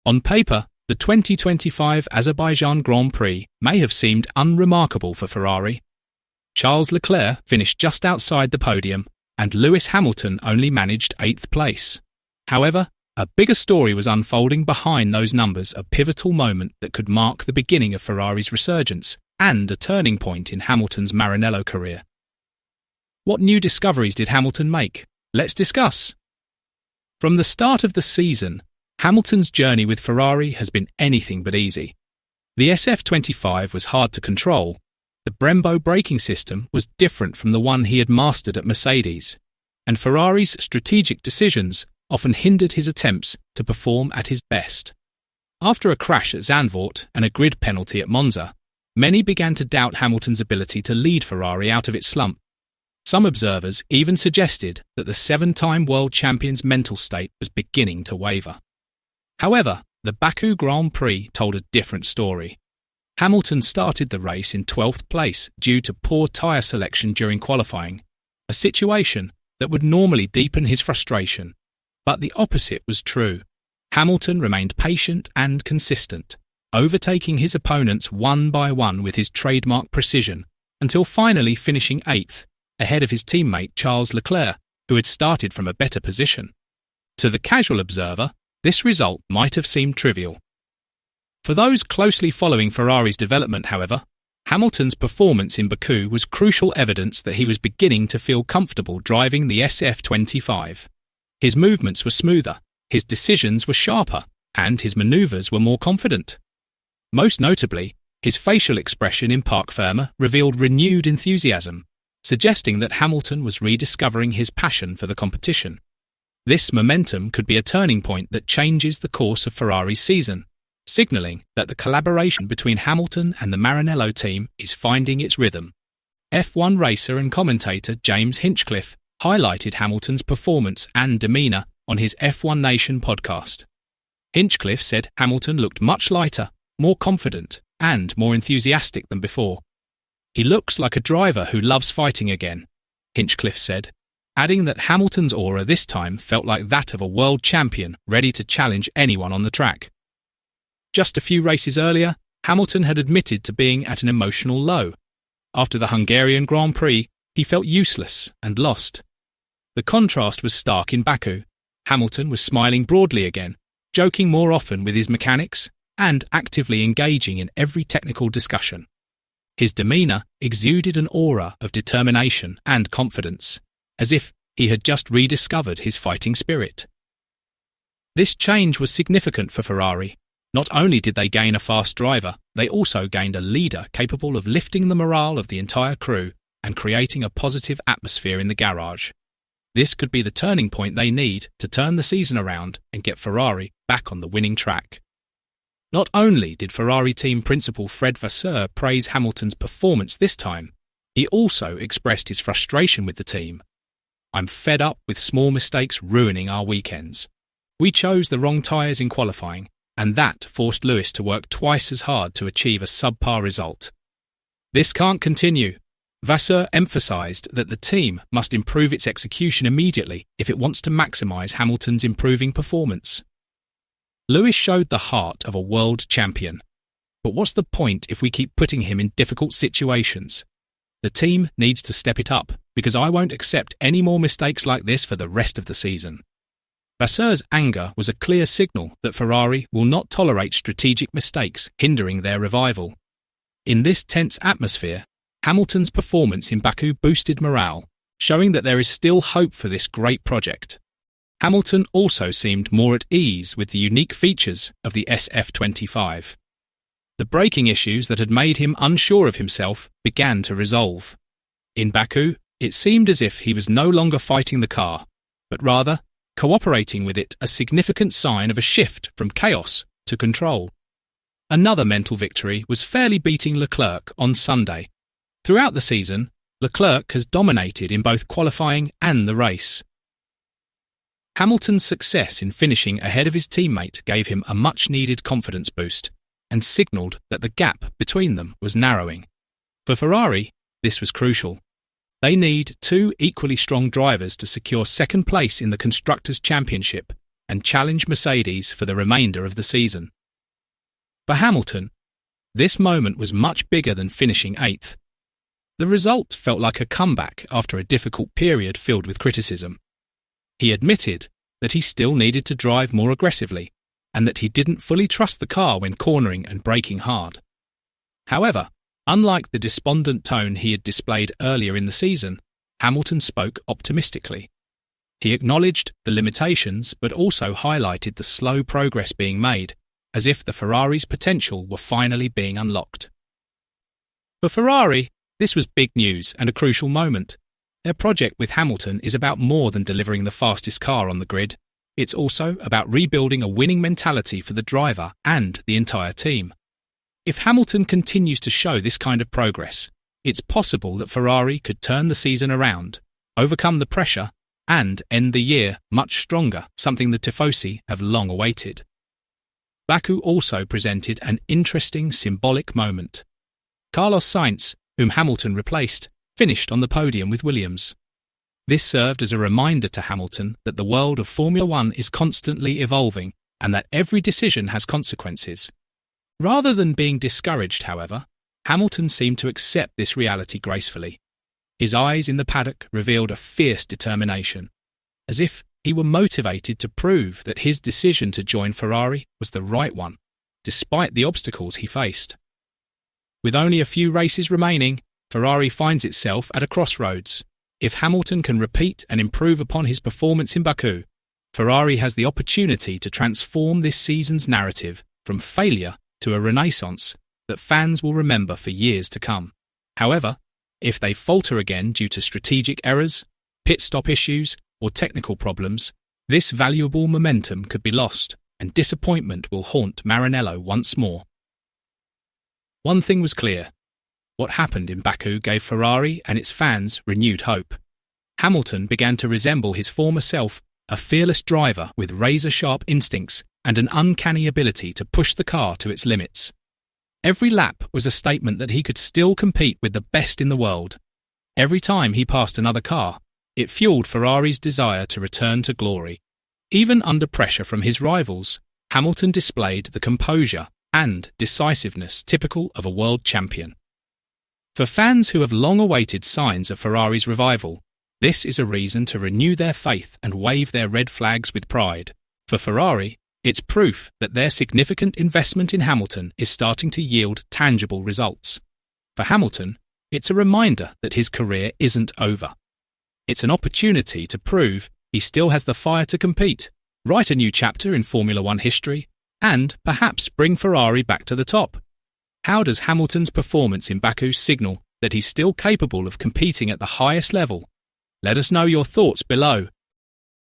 On paper, the 2025 Azerbaijan Grand Prix may have seemed unremarkable for Ferrari. Charles Leclerc finished just outside the podium, and Lewis Hamilton only managed 8th place. However, a bigger story was unfolding behind those numbers, a pivotal moment that could mark the beginning of Ferrari's resurgence and a turning point in Hamilton's Maranello career. What new discoveries did Hamilton make? Let's discuss. From the start of the season, Hamilton's journey with Ferrari has been anything but easy. The SF25 was hard to control. The Brembo braking system was different from the one he had mastered at Mercedes, and Ferrari's strategic decisions often hindered his attempts to perform at his best. After a crash at Zandvoort and a grid penalty at Monza, many began to doubt Hamilton's ability to lead Ferrari out of its slump. Some observers even suggested that the 7-time world champion's mental state was beginning to waver. However, the Baku Grand Prix told a different story. Hamilton started the race in 12th place due to poor tyre selection during qualifying, a situation that would normally deepen his frustration. But the opposite was true. Hamilton remained patient and consistent, overtaking his opponents one by one with his trademark precision, until finally finishing 8th, ahead of his teammate Charles Leclerc, who had started from a better position. To the casual observer, this result might have seemed trivial. For those closely following Ferrari's development, however, Hamilton's performance in Baku was crucial evidence that he was beginning to feel comfortable driving the SF25. His movements were smoother, his decisions were sharper, and his manoeuvres were more confident. Most notably, his facial expression in Parc Ferme revealed renewed enthusiasm, suggesting that Hamilton was rediscovering his passion for the competition. This momentum could be a turning point that changes the course of Ferrari's season, signalling that the collaboration between Hamilton and the Maranello team is finding its rhythm. F1 racer and commentator James Hinchcliffe highlighted Hamilton's performance and demeanour on his F1 Nation podcast. Hinchcliffe said Hamilton looked much lighter, more confident, and more enthusiastic than before. "He looks like a driver who loves fighting again," Hinchcliffe said, adding that Hamilton's aura this time felt like that of a world champion ready to challenge anyone on the track. Just a few races earlier, Hamilton had admitted to being at an emotional low. After the Hungarian Grand Prix, he felt useless and lost. The contrast was stark in Baku. Hamilton was smiling broadly again, joking more often with his mechanics, and actively engaging in every technical discussion. His demeanour exuded an aura of determination and confidence, as if he had just rediscovered his fighting spirit. This change was significant for Ferrari. Not only did they gain a fast driver, they also gained a leader capable of lifting the morale of the entire crew and creating a positive atmosphere in the garage. This could be the turning point they need to turn the season around and get Ferrari back on the winning track. Not only did Ferrari team principal Frédéric Vasseur praise Hamilton's performance this time, he also expressed his frustration with the team. "I'm fed up with small mistakes ruining our weekends. We chose the wrong tyres in qualifying, and that forced Lewis to work twice as hard to achieve a subpar result. This can't continue." Vasseur emphasised that the team must improve its execution immediately if it wants to maximise Hamilton's improving performance. Lewis showed the heart of a world champion. But what's the point if we keep putting him in difficult situations? The team needs to step it up, because I won't accept any more mistakes like this for the rest of the season. Vasseur's anger was a clear signal that Ferrari will not tolerate strategic mistakes hindering their revival. In this tense atmosphere, Hamilton's performance in Baku boosted morale, showing that there is still hope for this great project. Hamilton also seemed more at ease with the unique features of the SF25. The braking issues that had made him unsure of himself began to resolve. In Baku, it seemed as if he was no longer fighting the car, but rather cooperating with it, a significant sign of a shift from chaos to control. Another mental victory was fairly beating Leclerc on Sunday. Throughout the season, Leclerc has dominated in both qualifying and the race. Hamilton's success in finishing ahead of his teammate gave him a much-needed confidence boost and signalled that the gap between them was narrowing. For Ferrari, this was crucial. They need two equally strong drivers to secure second place in the Constructors' Championship, and challenge Mercedes for the remainder of the season. For Hamilton, this moment was much bigger than finishing 8th. The result felt like a comeback after a difficult period filled with criticism. He admitted that he still needed to drive more aggressively and that he didn't fully trust the car when cornering and braking hard. However, unlike the despondent tone he had displayed earlier in the season, Hamilton spoke optimistically. He acknowledged the limitations but also highlighted the slow progress being made, as if the Ferrari's potential were finally being unlocked. For Ferrari, this was big news and a crucial moment. Their project with Hamilton is about more than delivering the fastest car on the grid. It's also about rebuilding a winning mentality for the driver and the entire team. If Hamilton continues to show this kind of progress, it's possible that Ferrari could turn the season around, overcome the pressure, and end the year much stronger, something the Tifosi have long awaited. Baku also presented an interesting symbolic moment. Carlos Sainz, whom Hamilton replaced, finished on the podium with Williams. This served as a reminder to Hamilton that the world of Formula One is constantly evolving and that every decision has consequences. Rather than being discouraged, however, Hamilton seemed to accept this reality gracefully. His eyes in the paddock revealed a fierce determination, as if he were motivated to prove that his decision to join Ferrari was the right one, despite the obstacles he faced. With only a few races remaining, Ferrari finds itself at a crossroads. If Hamilton can repeat and improve upon his performance in Baku, Ferrari has the opportunity to transform this season's narrative from failure to a renaissance that fans will remember for years to come. However, if they falter again due to strategic errors, pit stop issues, or technical problems, this valuable momentum could be lost, and disappointment will haunt Maranello once more. One thing was clear. What happened in Baku gave Ferrari and its fans renewed hope. Hamilton began to resemble his former self, a fearless driver with razor-sharp instincts and an uncanny ability to push the car to its limits. Every lap was a statement that he could still compete with the best in the world. Every time he passed another car, it fueled Ferrari's desire to return to glory. Even under pressure from his rivals, Hamilton displayed the composure and decisiveness typical of a world champion. For fans who have long awaited signs of Ferrari's revival, this is a reason to renew their faith and wave their red flags with pride. For Ferrari, it's proof that their significant investment in Hamilton is starting to yield tangible results. For Hamilton, it's a reminder that his career isn't over. It's an opportunity to prove he still has the fire to compete, write a new chapter in Formula One history, and perhaps bring Ferrari back to the top. How does Hamilton's performance in Baku signal that he's still capable of competing at the highest level? Let us know your thoughts below